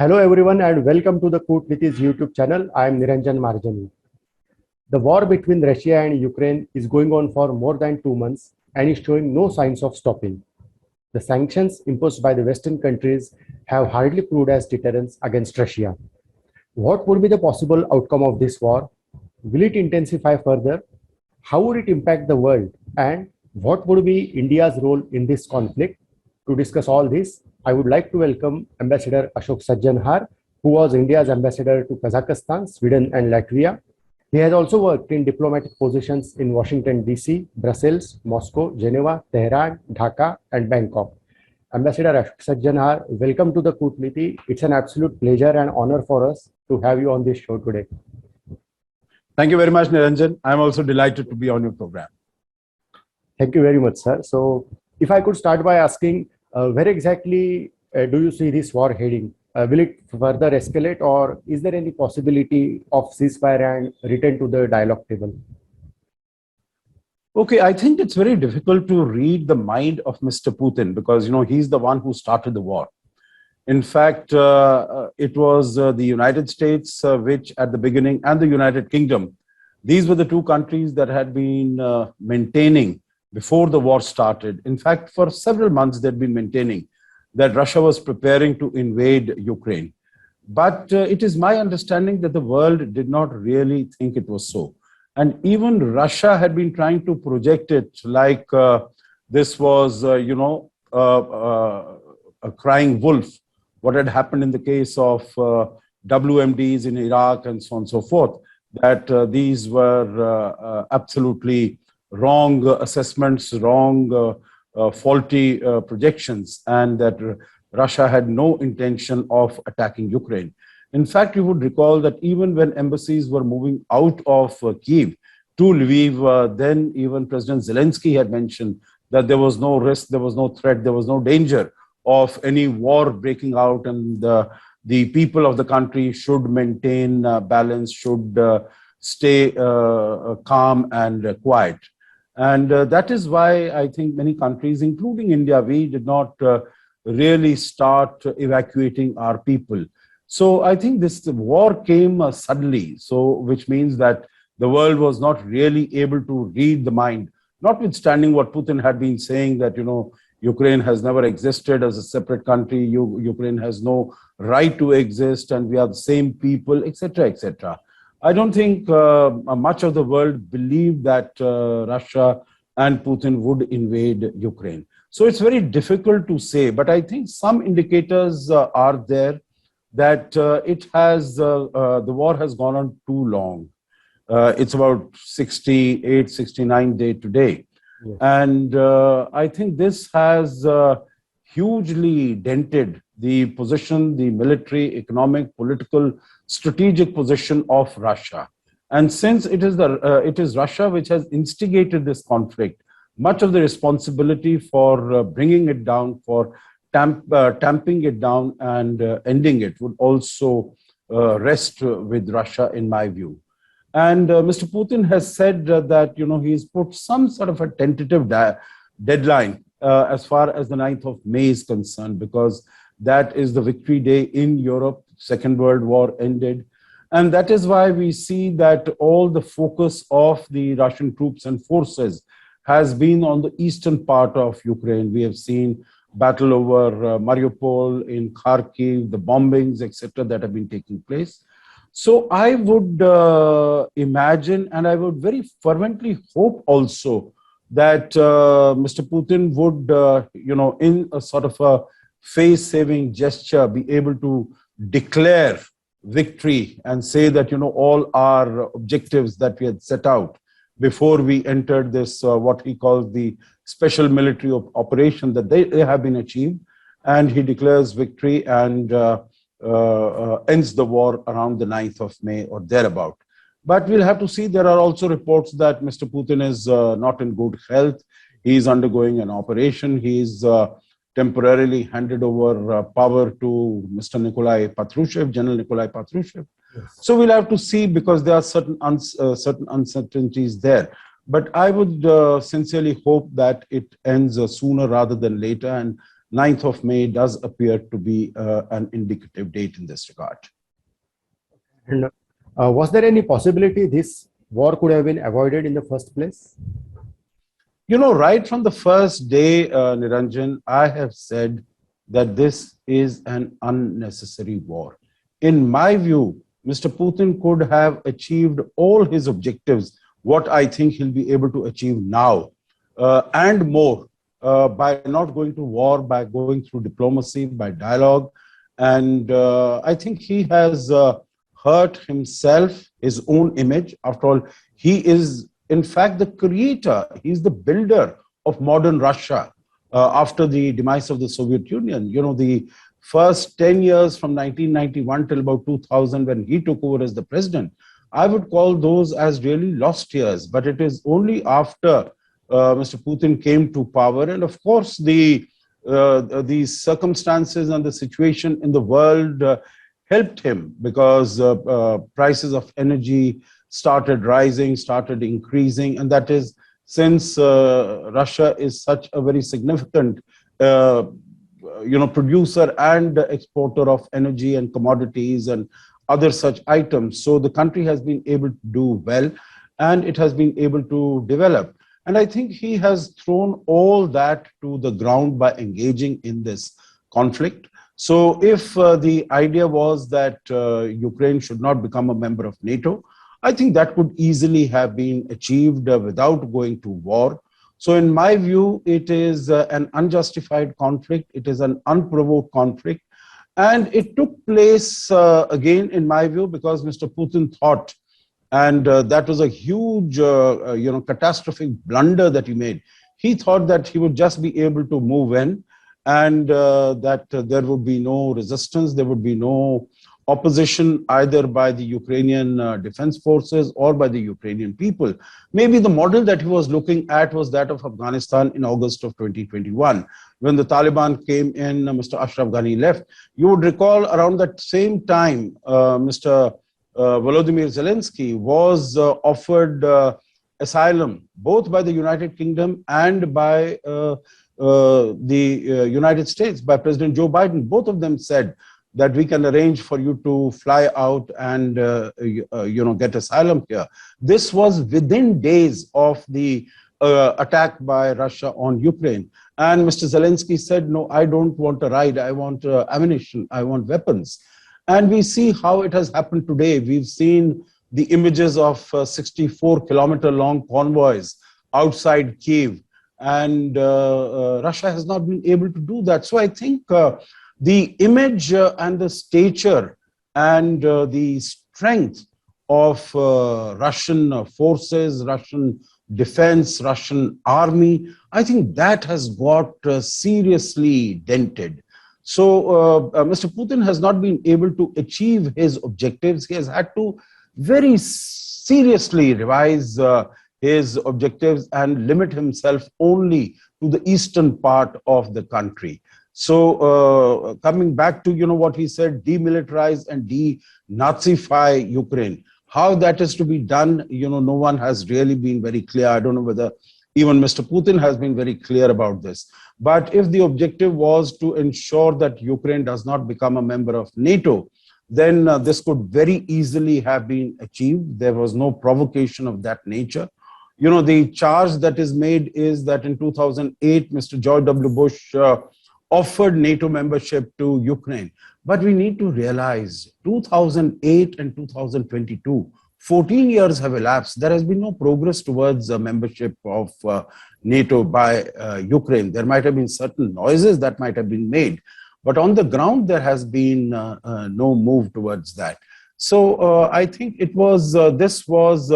Hello everyone and welcome to the Kootneeti's YouTube channel. I am Niranjan Marjani. The war between Russia and Ukraine is going on for more than 2 months and is showing no signs of stopping. The sanctions imposed by the Western countries have hardly proved as deterrence against Russia. What would be the possible outcome of this war? Will it intensify further? How would it impact the world? And what would be India's role in this conflict? To discuss all this, I would like to welcome Ambassador Ashok Sajjanhar, who was India's ambassador to Kazakhstan, Sweden, and Latvia. He has also worked in diplomatic positions in Washington, D.C., Brussels, Moscow, Geneva, Tehran, Dhaka, and Bangkok. Ambassador Ashok Sajjanhar, welcome to the Kootneeti. It's an absolute pleasure and honor for us to have you on this show today. Thank you very much, Niranjan. I'm also delighted to be on your program. Thank you very much, sir. So, if I could start by asking, where exactly do you see this war heading? Will it further escalate, or is there any possibility of ceasefire and return to the dialogue table? Okay, I think it's very difficult to read the mind of Mr. Putin because, he's the one who started the war. In fact, it was the United States which at the beginning, and the United Kingdom, these were the two countries that had been maintaining before the war started. In fact, for several months, they'd been maintaining that Russia was preparing to invade Ukraine. But it is my understanding that the world did not really think it was so. And even Russia had been trying to project it like this was, a crying wolf, what had happened in the case of WMDs in Iraq and so on and so forth, that these were absolutely wrong assessments, wrong, faulty projections, and that Russia had no intention of attacking Ukraine. In fact, you would recall that even when embassies were moving out of Kyiv to Lviv, then even President Zelensky had mentioned that there was no risk, there was no threat, there was no danger of any war breaking out, and the people of the country should maintain balance, should stay calm and quiet. And that is why I think many countries, including India, we did not really start evacuating our people. So I think this war came suddenly, which means that the world was not really able to read the mind, notwithstanding what Putin had been saying that, Ukraine has never existed as a separate country, Ukraine has no right to exist, and we are the same people, etc., etc. I don't think much of the world believed that Russia and Putin would invade Ukraine. So it's very difficult to say, but I think some indicators are there that the war has gone on too long. It's about 68, 69 days today. Yes. And I think this has hugely dented the position, the military, economic, political, strategic position of Russia. And since it is Russia which has instigated this conflict, much of the responsibility for bringing it down, for tamping it down and ending it would also rest with Russia, in my view. And Mr. Putin has said that, he's put some sort of a tentative deadline as far as the 9th of May is concerned, because that is the victory day in Europe. Second World War ended. And that is why we see that all the focus of the Russian troops and forces has been on the eastern part of Ukraine. We have seen battle over Mariupol, in Kharkiv, the bombings, etc., that have been taking place. So I would imagine, and I would very fervently hope also, that Mr. Putin would, in a sort of a face-saving gesture, be able to declare victory and say that, all our objectives that we had set out before we entered this, what he calls the special military operation, that they have been achieved, and he declares victory and ends the war around the 9th of May or thereabout. But we'll have to see. There are also reports that Mr. Putin is not in good health. He is undergoing an operation. He is temporarily handed over power to Mr. Nikolai Patrushev, General Nikolai Patrushev. Yes. So we'll have to see, because there are certain uncertainties there. But I would sincerely hope that it ends sooner rather than later, and 9th of May does appear to be an indicative date in this regard. And was there any possibility this war could have been avoided in the first place? You know, right from the first day, Niranjan, I have said that this is an unnecessary war. In my view, Mr. Putin could have achieved all his objectives, what I think he'll be able to achieve now, and more, by not going to war, by going through diplomacy, by dialogue. And I think he has hurt himself, his own image. After all, he is, in fact, the creator, he's the builder of modern Russia after the demise of the Soviet Union. You know, the first 10 years from 1991 till about 2000, when he took over as the president, I would call those as really lost years. But it is only after Mr. Putin came to power, and of course, the circumstances and the situation in the world helped him, because prices of energy started rising, started increasing, and that is since Russia is such a very significant producer and exporter of energy and commodities and other such items. So the country has been able to do well, and it has been able to develop. And I think he has thrown all that to the ground by engaging in this conflict. So if the idea was that Ukraine should not become a member of NATO, I think that could easily have been achieved without going to war. So in my view, it is an unjustified conflict. It is an unprovoked conflict. And it took place, again, in my view, because Mr. Putin thought, and that was a huge, catastrophic blunder that he made. He thought that he would just be able to move in, and that there would be no resistance, there would be no opposition either by the Ukrainian defense forces or by the Ukrainian people. Maybe the model that he was looking at was that of Afghanistan in August of 2021. When the Taliban came in, Mr. Ashraf Ghani left. You would recall around that same time, Mr. Volodymyr Zelensky was offered asylum, both by the United Kingdom and by the United States, by President Joe Biden. Both of them said that we can arrange for you to fly out and get asylum here. This was within days of the attack by Russia on Ukraine. And Mr. Zelensky said, no, I don't want a ride. I want ammunition. I want weapons. And we see how it has happened today. We've seen the images of 64-kilometer long convoys outside Kyiv. And Russia has not been able to do that. So I think the image and the stature and the strength of Russian forces, Russian defense, Russian army, I think that has got seriously dented. So Mr. Putin has not been able to achieve his objectives. He has had to very seriously revise his objectives and limit himself only to the eastern part of the country. So coming back to, what he said, demilitarize and denazify Ukraine. How that is to be done, no one has really been very clear. I don't know whether even Mr. Putin has been very clear about this. But if the objective was to ensure that Ukraine does not become a member of NATO, then this could very easily have been achieved. There was no provocation of that nature. The charge that is made is that in 2008, Mr. George W. Bush offered NATO membership to Ukraine. But we need to realize 2008 and 2022, 14 years have elapsed. There has been no progress towards membership of NATO by Ukraine. There might have been certain noises that might have been made, but on the ground, there has been no move towards that. So I think this was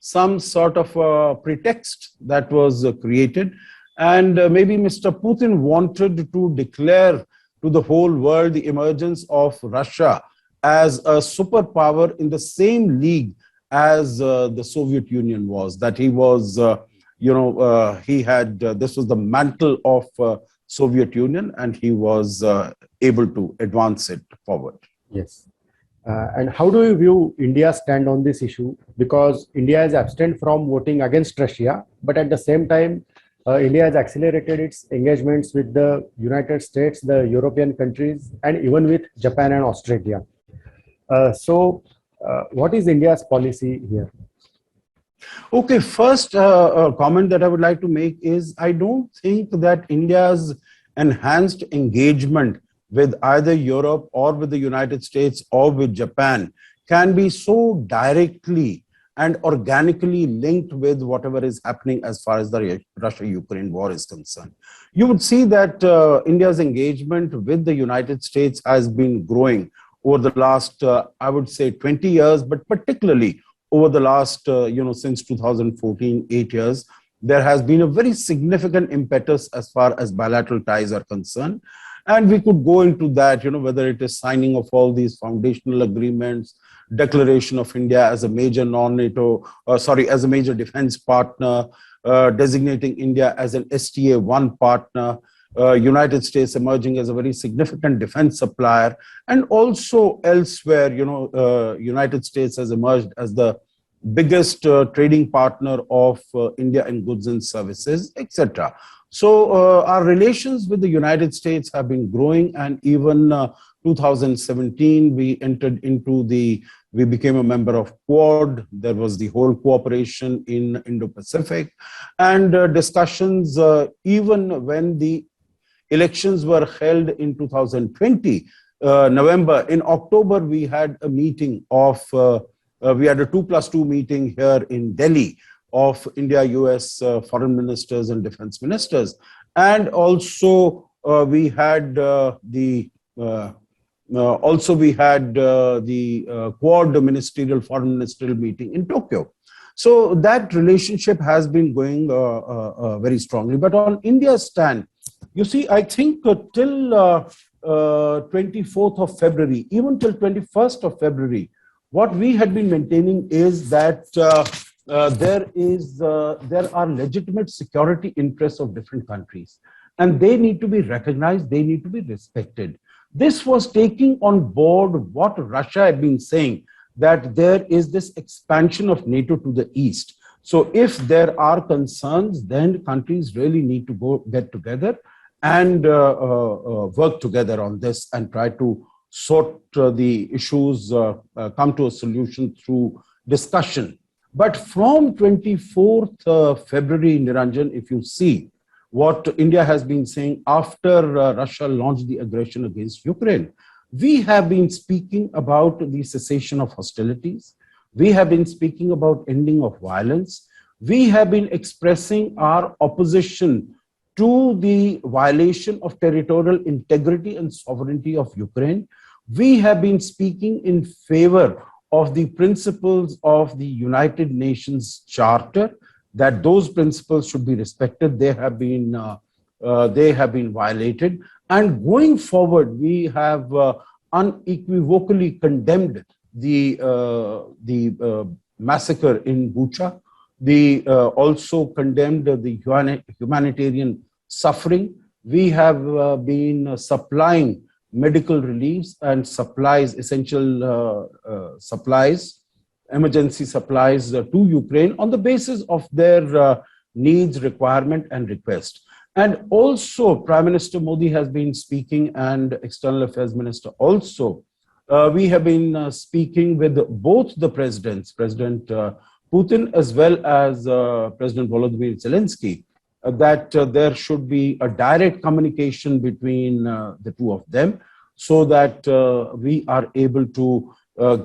some sort of a pretext that was created. And maybe Mr. Putin wanted to declare to the whole world the emergence of Russia as a superpower in the same league as the Soviet Union was, that he was, this was the mantle of Soviet Union, and he was able to advance it forward. Yes. And how do you view India's stand on this issue? Because India is abstained from voting against Russia, but at the same time, India has accelerated its engagements with the United States, the European countries, and even with Japan and Australia. What is India's policy here? Okay, first comment that I would like to make is I don't think that India's enhanced engagement with either Europe or with the United States or with Japan can be so directly and organically linked with whatever is happening as far as the Russia-Ukraine war is concerned. You would see that India's engagement with the United States has been growing over the last, I would say, 20 years, but particularly over the last, since 2014, 8 years, there has been a very significant impetus as far as bilateral ties are concerned. And we could go into that, whether it is signing of all these foundational agreements, declaration of India as a major as a major defense partner, designating India as an STA-1 partner, United States emerging as a very significant defense supplier, and also elsewhere, United States has emerged as the biggest trading partner of India in goods and services, etc. So our relations with the United States have been growing, and even 2017, we became a member of Quad. There was the whole cooperation in Indo-Pacific, and discussions even when the elections were held in 2020, November. In October, we had a meeting we had a 2+2 meeting here in Delhi of India-US foreign ministers and defense ministers. And also we had the Quad ministerial foreign ministerial meeting in Tokyo. So that relationship has been going very strongly. But on India's stand, you see, I think till 24th of February, even till 21st of February, what we had been maintaining is that there are legitimate security interests of different countries, and they need to be recognized, they need to be respected. This was taking on board what Russia had been saying, that there is this expansion of NATO to the east. So if there are concerns, then countries really need to get together and work together on this and try to sort the issues, come to a solution through discussion. But from 24th February, Niranjan, if you see what India has been saying after Russia launched the aggression against Ukraine, we have been speaking about the cessation of hostilities. We have been speaking about ending of violence. We have been expressing our opposition to the violation of territorial integrity and sovereignty of Ukraine. We have been speaking in favor of the principles of the United Nations Charter, that those principles should be respected. They have been violated. And going forward, we have unequivocally condemned the massacre in Bucha. We also condemned the humanitarian suffering. We have been supplying medical reliefs and supplies, essential supplies, emergency supplies to Ukraine on the basis of their needs, requirement, and request. And also, Prime Minister Modi has been speaking, and External Affairs Minister also. We have been speaking with both the presidents, President Putin as well as President Volodymyr Zelensky, that there should be a direct communication between the two of them, so that we are able to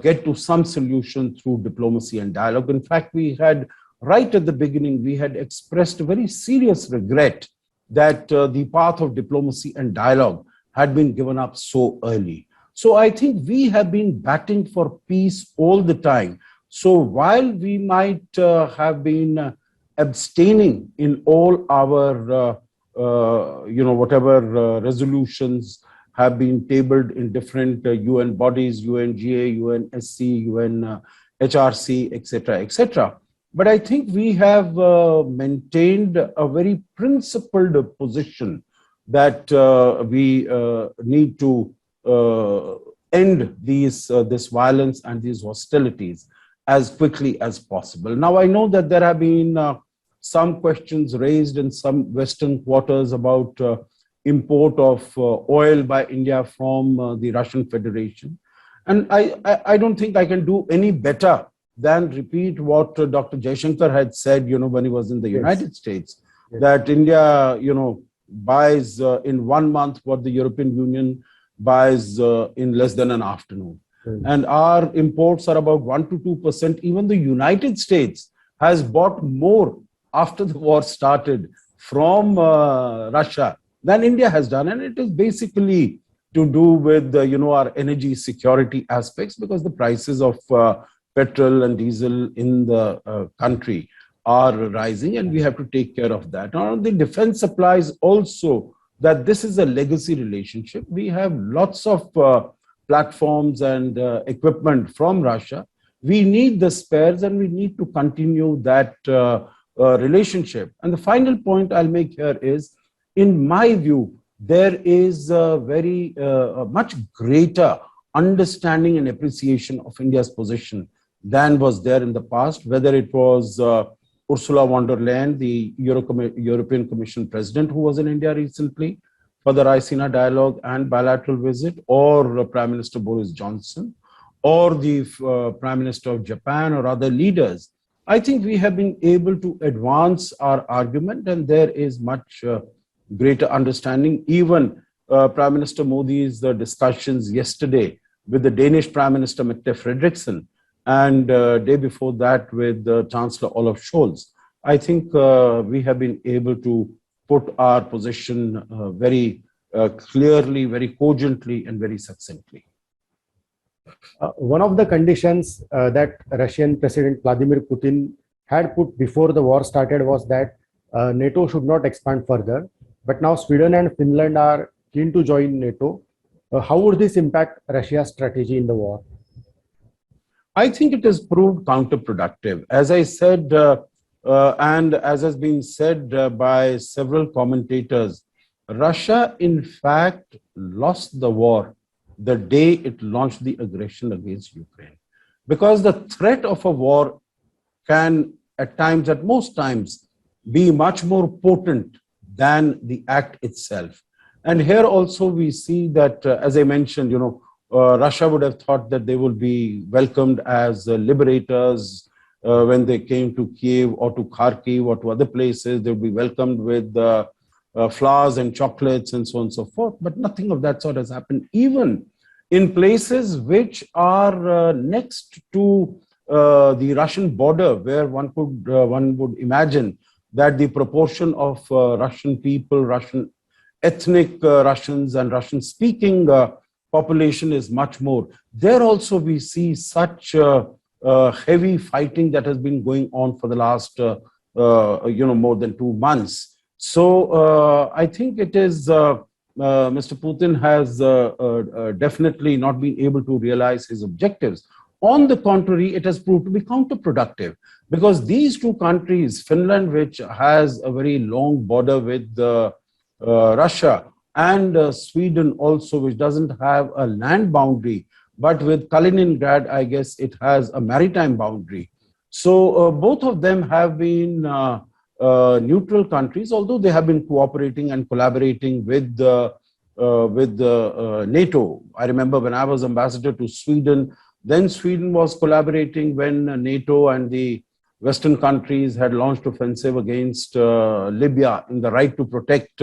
get to some solution through diplomacy and dialogue. In fact, we had, right at the beginning, we had expressed a very serious regret that the path of diplomacy and dialogue had been given up so early. So I think we have been batting for peace all the time. So while we might have been abstaining in all our, whatever resolutions have been tabled in different UN bodies, UNGA, UNSC, UNHRC, etc., etc. But I think we have maintained a very principled position that we need to end this violence and these hostilities as quickly as possible. Now, I know that there have been some questions raised in some Western quarters about import of oil by India from the Russian Federation. And I don't think I can do any better than repeat what Dr. Jaishankar had said, when he was in the United States, that India, buys in 1 month what the European Union buys in less than an afternoon. And our imports are about 1 to 2%. Even the United States has bought more after the war started from Russia than India has done. And it is basically to do with, our energy security aspects, because the prices of petrol and diesel in the country are rising, and we have to take care of that. Now, the defense supplies also, that this is a legacy relationship. We have lots of platforms and equipment from Russia. We need the spares, and we need to continue that relationship. And the final point I'll make here is, in my view, there is a very much greater understanding and appreciation of India's position than was there in the past, whether it was Ursula von der Leyen, the European Commission President, who was in India recently for the Raisina dialogue and bilateral visit, or Prime Minister Boris Johnson, or the Prime Minister of Japan, or other leaders. I think we have been able to advance our argument, and there is much greater understanding. Even Prime Minister Modi's discussions yesterday with the Danish Prime Minister Mette Frederiksen, and day before that with Chancellor Olaf Scholz. I think we have been able to put our position very clearly, very cogently, and very succinctly. One of the conditions that Russian President Vladimir Putin had put before the war started was that NATO should not expand further. But now Sweden and Finland are keen to join NATO. How would this impact Russia's strategy in the war? I think it has proved counterproductive. As I said, and as has been said by several commentators, Russia, in fact, lost the war the day it launched the aggression against Ukraine. Because the threat of a war can, at times, at most times, be much more potent than the act itself. And here also we see that, as I mentioned, Russia would have thought that they would be welcomed as liberators when they came to Kiev or to Kharkiv or to other places. They would be welcomed with flowers and chocolates and so on and so forth. But nothing of that sort has happened, even in places which are next to the Russian border, where one would imagine that the proportion of Russian people, Russian ethnic Russians and Russian-speaking population is much more. There also we see such heavy fighting that has been going on for the last, more than 2 months. So I think it is, Mr. Putin has definitely not been able to realize his objectives. On the contrary, it has proved to be counterproductive, because these two countries, Finland, which has a very long border with Russia, and Sweden also, which doesn't have a land boundary, but with Kaliningrad, I guess it has a maritime boundary. So both of them have been neutral countries, although they have been cooperating and collaborating with NATO. I remember when I was ambassador to Sweden, then Sweden was collaborating when NATO and the Western countries had launched offensive against Libya in the right to protect,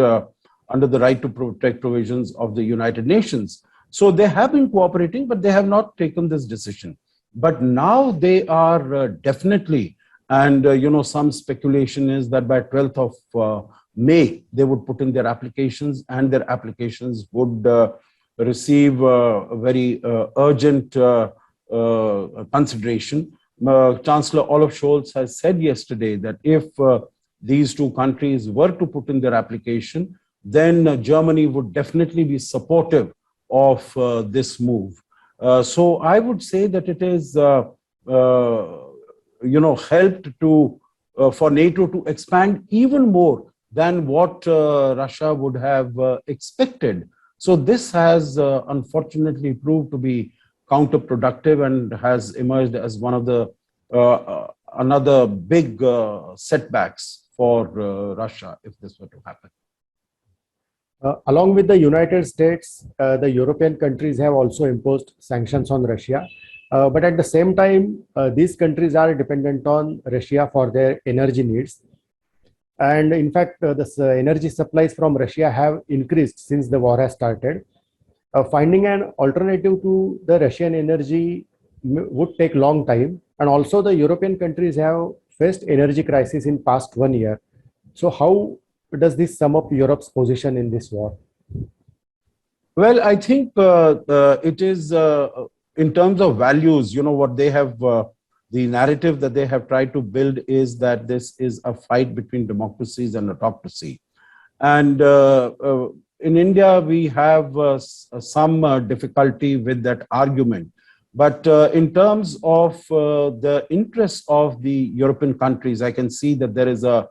under the right to protect provisions of the United Nations. So they have been cooperating, but they have not taken this decision. But now they are definitely, and some speculation is that by 12th of May, they would put in their applications, and their applications would receive a very urgent consideration. Chancellor Olaf Scholz has said yesterday that if these two countries were to put in their application, then Germany would definitely be supportive of this move. So I would say that it is, helped to for NATO to expand even more than what Russia would have expected. So this has unfortunately proved to be counterproductive and has emerged as one of the another big setbacks for Russia if this were to happen. Along with the United States, the European countries have also imposed sanctions on Russia. But at the same time, these countries are dependent on Russia for their energy needs. And in fact, the energy supplies from Russia have increased since the war has started. Finding an alternative to the Russian energy would take long time. And also the European countries have faced energy crisis in past 1 year. So how does this sum up Europe's position in this war? Well, I think it is in terms of values, what they have, the narrative that they have tried to build is that this is a fight between democracies and autocracy. And in India, we have some difficulty with that argument. But in terms of the interests of the European countries, I can see that there is a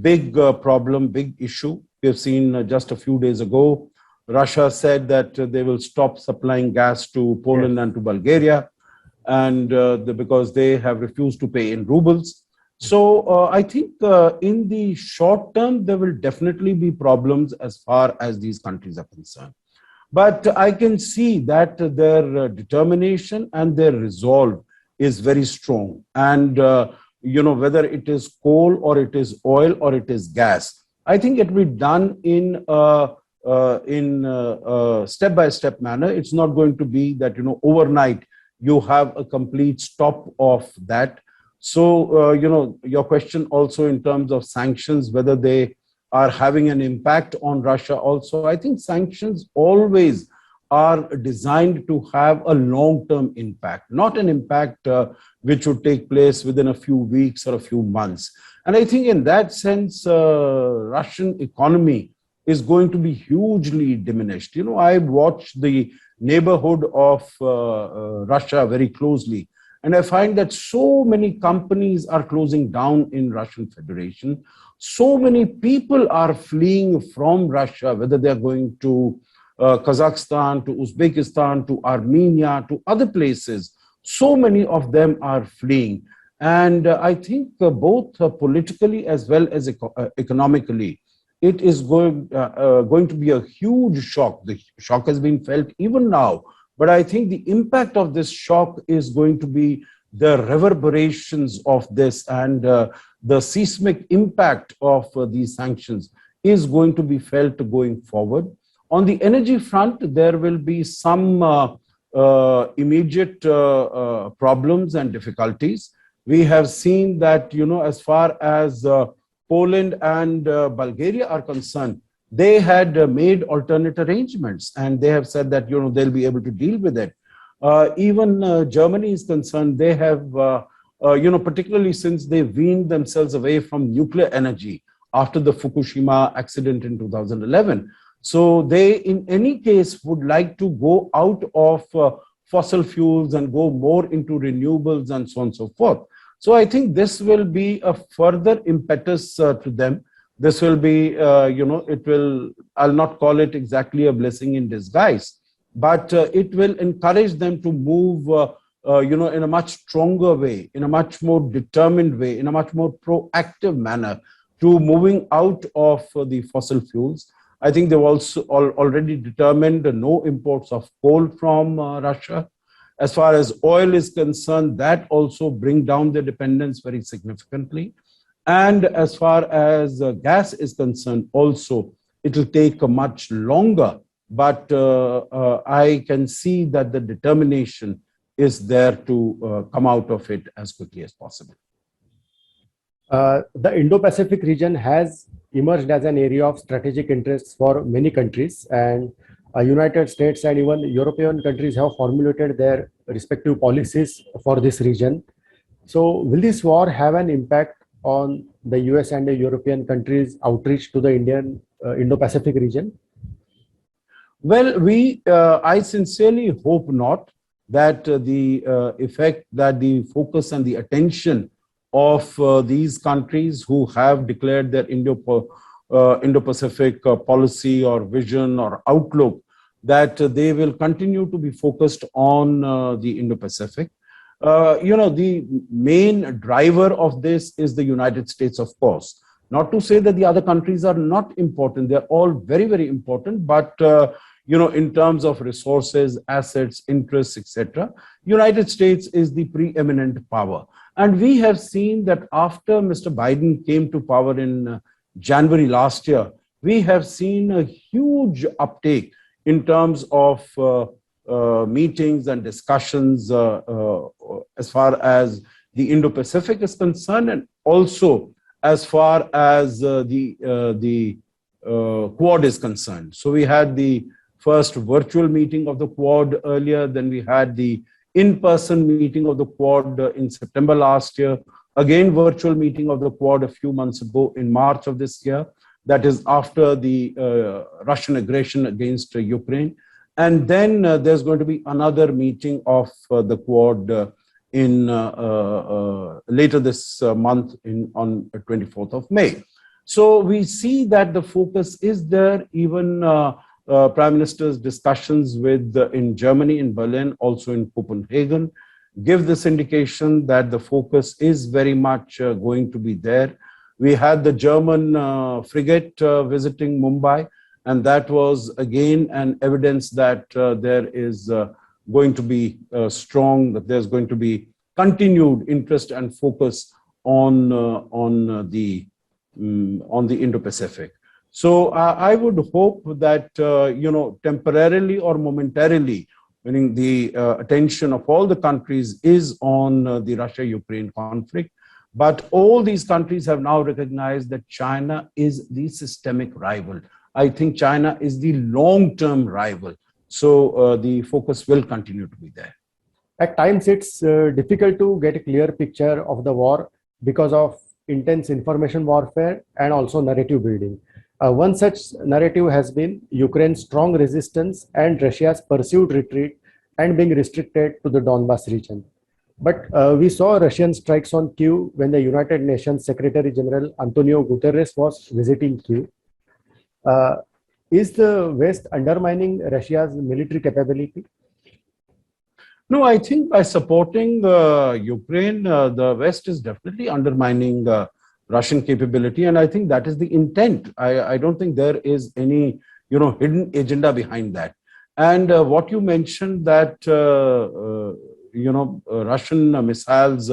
big problem, big issue. We have seen just a few days ago, Russia said that they will stop supplying gas to Poland and to Bulgaria, and because they have refused to pay in rubles. So I think in the short term, there will definitely be problems as far as these countries are concerned. But I can see that their determination and their resolve is very strong. And, whether it is coal or it is oil or it is gas, I think it will be done in step-by-step manner. It's not going to be that, overnight you have a complete stop of that. So, your question also in terms of sanctions, whether they are having an impact on Russia also. I think sanctions always are designed to have a long-term impact, not an impact which would take place within a few weeks or a few months. And I think in that sense, Russian economy is going to be hugely diminished. I watched the neighborhood of Russia very closely. And I find that so many companies are closing down in Russian Federation. So many people are fleeing from Russia, whether they're going to Kazakhstan, to Uzbekistan, to Armenia, to other places. So many of them are fleeing. And I think both politically as well as economically, it is going to be a huge shock. The shock has been felt even now. But I think the impact of this shock is going to be the reverberations of this, and the seismic impact of these sanctions is going to be felt going forward. On the energy front, there will be some immediate problems and difficulties. We have seen that, as far as Poland and Bulgaria are concerned, they had made alternate arrangements, and they have said that, they'll be able to deal with it. Even Germany is concerned, they have, particularly since they weaned themselves away from nuclear energy after the Fukushima accident in 2011. So they, in any case, would like to go out of fossil fuels and go more into renewables and so on and so forth. So I think this will be a further impetus to them. This will be, I'll not call it exactly a blessing in disguise, but it will encourage them to move, in a much stronger way, in a much more determined way, in a much more proactive manner to moving out of the fossil fuels. I think they've also already determined no imports of coal from Russia. As far as oil is concerned, that also bring down their dependence very significantly. And as far as gas is concerned, also, it will take much longer. But I can see that the determination is there to come out of it as quickly as possible. The Indo-Pacific region has emerged as an area of strategic interest for many countries, and United States and even European countries have formulated their respective policies for this region. So will this war have an impact on the US and the European countries' outreach to the Indo-Pacific region? Well, I sincerely hope not, that the effect, that the focus and the attention of these countries who have declared their Indo-Pacific policy or vision or outlook, that they will continue to be focused on the Indo-Pacific. The main driver of this is the United States, of course. Not to say that the other countries are not important. They're all very, very important. But, in terms of resources, assets, interests, etc., United States is the preeminent power. And we have seen that after Mr. Biden came to power in January last year, we have seen a huge uptake in terms of meetings and discussions as far as the Indo-Pacific is concerned, and also as far as the Quad is concerned. So we had the first virtual meeting of the Quad earlier, then we had the in-person meeting of the Quad in September last year, again virtual meeting of the Quad a few months ago in March of this year, that is after the Russian aggression against Ukraine. And then there's going to be another meeting of the Quad in later this month on 24th of May. So we see that the focus is there. Even Prime Minister's discussions with in Germany, in Berlin, also in Copenhagen, give this indication that the focus is very much going to be there. We had the German frigate visiting Mumbai, and that was again an evidence that there is going to be strong, that there's going to be continued interest and focus on the Indo-Pacific. So I would hope that temporarily or momentarily, meaning the attention of all the countries is on the Russia-Ukraine conflict. But all these countries have now recognized that China is the systemic rival. I think China is the long-term rival. So the focus will continue to be there. At times, it's difficult to get a clear picture of the war because of intense information warfare and also narrative building. One such narrative has been Ukraine's strong resistance and Russia's pursued retreat and being restricted to the Donbas region. But we saw Russian strikes on Kyiv when the United Nations Secretary General Antonio Guterres was visiting Kyiv. Is the West undermining Russia's military capability? No, I think by supporting Ukraine, the West is definitely undermining Russian capability, and I think that is the intent. I don't think there is any hidden agenda behind that. And what you mentioned that Russian missiles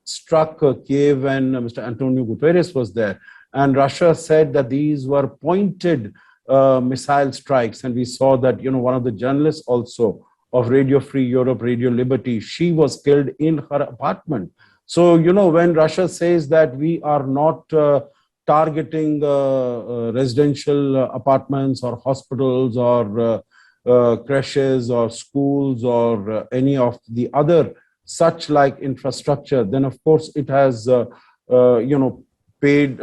struck Kiev and Mr. Antonio Guterres was there, and Russia said that these were pointed missile strikes, and we saw that one of the journalists also of Radio Free Europe, Radio Liberty, she was killed in her apartment. So, when Russia says that we are not targeting residential apartments or hospitals or creches or schools or any of the other such like infrastructure, then of course it has, paid,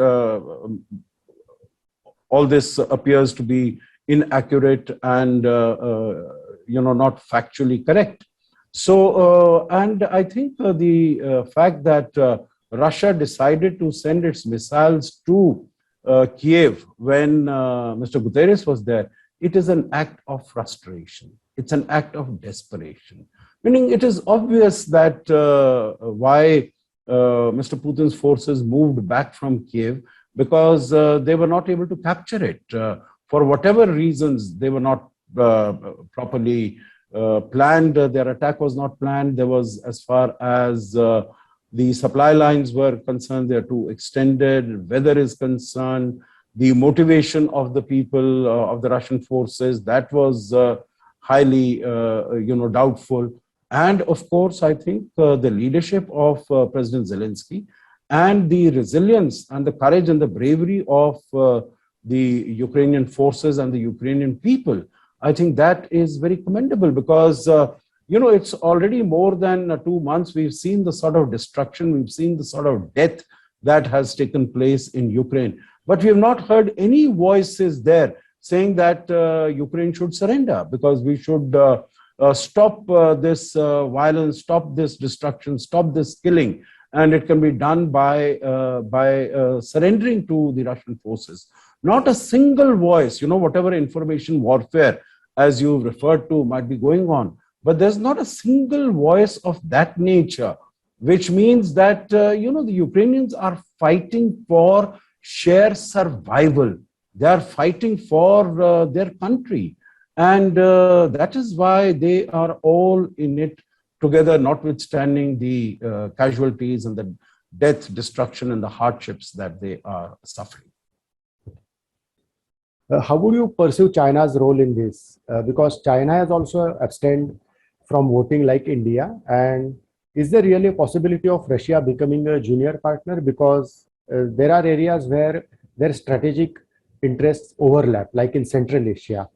all this appears to be inaccurate and not factually correct. So, and I think the fact that Russia decided to send its missiles to Kiev when Mr. Guterres was there, it is an act of frustration. It's an act of desperation. Meaning it is obvious that why Mr. Putin's forces moved back from Kiev, because they were not able to capture it. For whatever reasons, they were not properly planned. Their attack was not planned. There was, as far as the supply lines were concerned, they are too extended. Weather is concerned. The motivation of the people of the Russian forces, that was highly, doubtful. And of course, I think the leadership of President Zelensky and the resilience and the courage and the bravery of the Ukrainian forces and the Ukrainian people, I think that is very commendable, because, it's already more than 2 months. We've seen the sort of destruction, we've seen the sort of death that has taken place in Ukraine. But we have not heard any voices there saying that Ukraine should surrender, because we should stop this violence, stop this destruction, stop this killing. And it can be done by surrendering to the Russian forces. Not a single voice, whatever information warfare, as you referred to, might be going on. But there's not a single voice of that nature, which means that, the Ukrainians are fighting for sheer survival. They are fighting for their country. And that is why they are all in it together, notwithstanding the casualties and the death, destruction, and the hardships that they are suffering. How would you pursue China's role in this? Because China has also abstained from voting like India. And is there really a possibility of Russia becoming a junior partner? Because there are areas where their strategic interests overlap, like in Central Asia.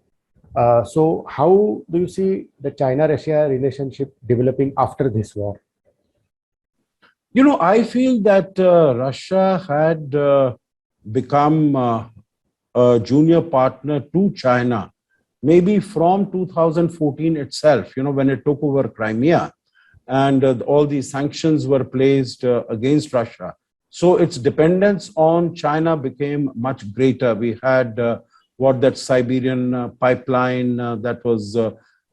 So how do you see the China-Russia relationship developing after this war? You know, I feel that Russia had become a junior partner to China, maybe from 2014 itself, you know, when it took over Crimea and all these sanctions were placed against Russia. So its dependence on China became much greater. We had that Siberian pipeline that was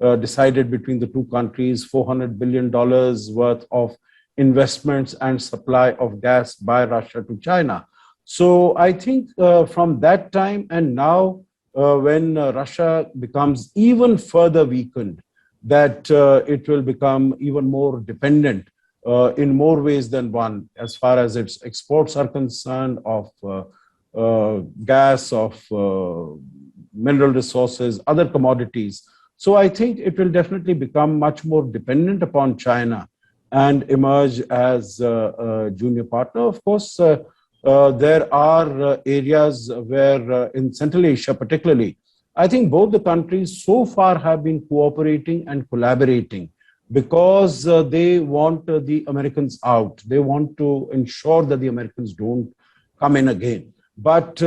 decided between the two countries, $400 billion worth of investments and supply of gas by Russia to China. So I think from that time and now, when Russia becomes even further weakened, that it will become even more dependent in more ways than one, as far as its exports are concerned, of gas, of mineral resources, other commodities. So I think it will definitely become much more dependent upon China and emerge as a junior partner. Of course, there are areas where in Central Asia particularly, I think both the countries so far have been cooperating and collaborating because they want the Americans out. They want to ensure that the Americans don't come in again. But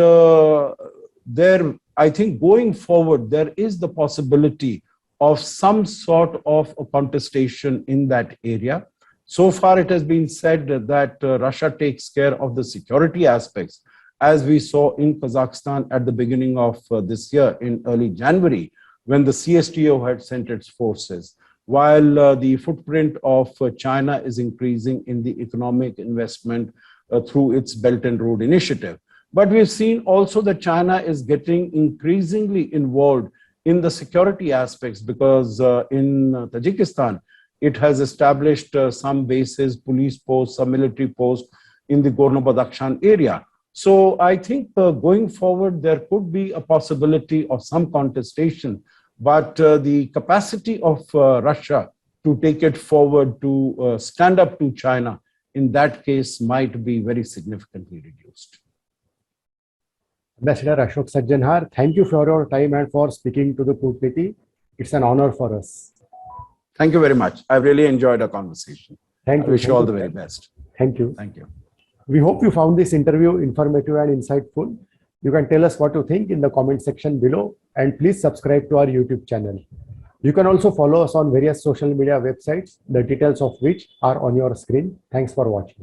I think going forward, there is the possibility of some sort of a contestation in that area. So far, it has been said that Russia takes care of the security aspects, as we saw in Kazakhstan at the beginning of this year, in early January, when the CSTO had sent its forces, while the footprint of China is increasing in the economic investment through its Belt and Road Initiative. But we've seen also that China is getting increasingly involved in the security aspects because in Tajikistan, it has established some bases, police posts, some military posts in the Gorno-Badakhshan area. So I think going forward, there could be a possibility of some contestation, but the capacity of Russia to take it forward, to stand up to China, in that case might be very significantly reduced. Ambassador Ashok Sajjanhar, thank you for your time and for speaking to the Kootneeti. It's an honor for us. Thank you very much. I really enjoyed our conversation. Thank you. I wish you all the very best. Thank you. Thank you. We hope you found this interview informative and insightful. You can tell us what you think in the comment section below, and please subscribe to our YouTube channel. You can also follow us on various social media websites, the details of which are on your screen. Thanks for watching.